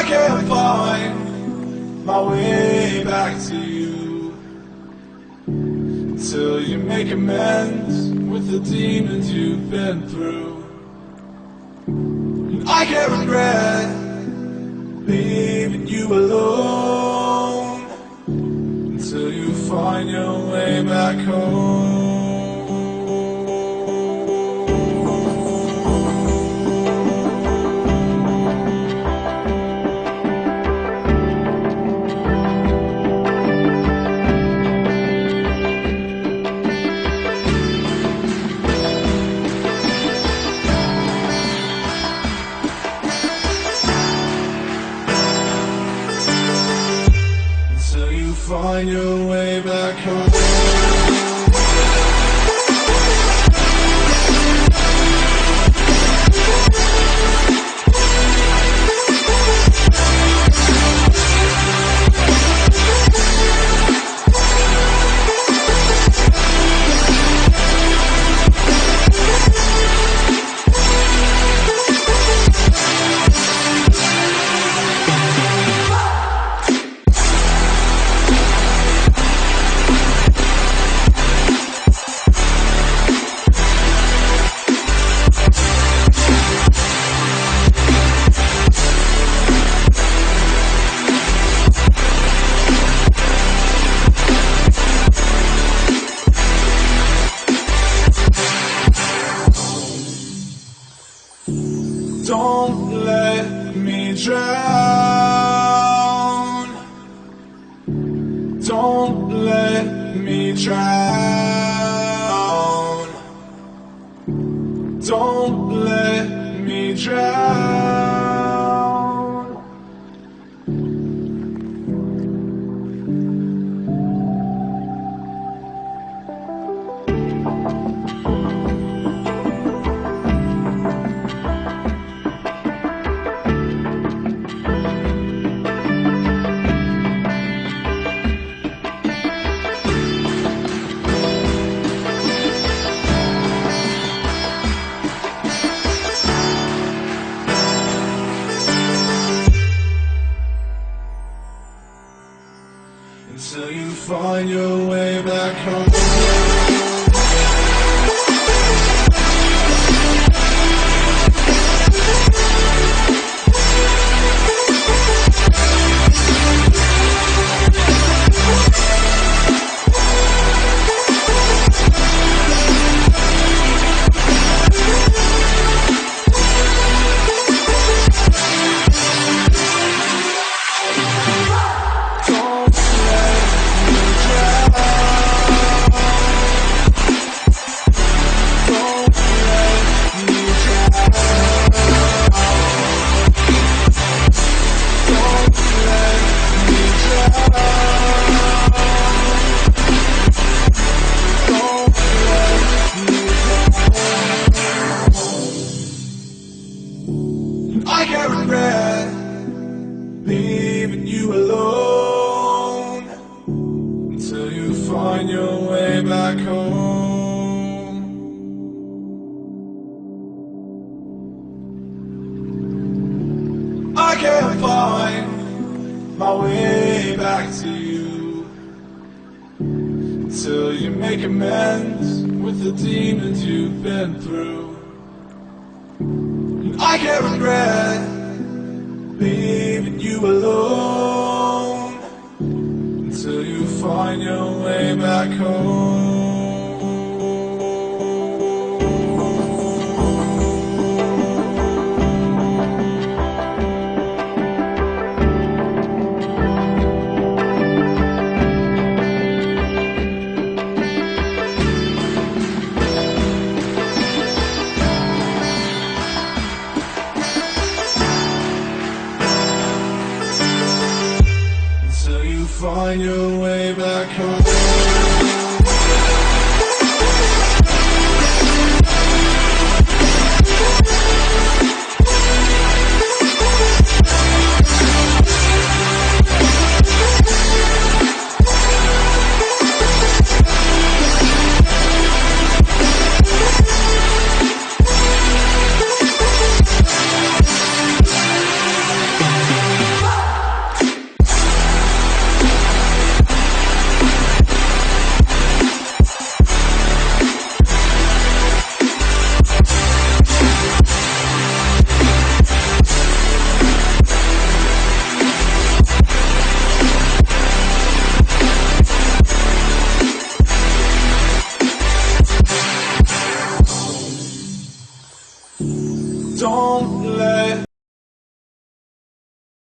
can't find my way back to you until you make amends with the demons you've been through. And I can't regret leaving you alone until you find your way back home. Find your way back home. Don't let me drown. Don't let me drown. Don't let me drown. Until you find your way back home. I can't regret leaving you alone until you find your way back home. I can't find my way back to you until you make amends with the demons you've been through. I can't regret leaving you alone until you find your way back home. Find your way back home.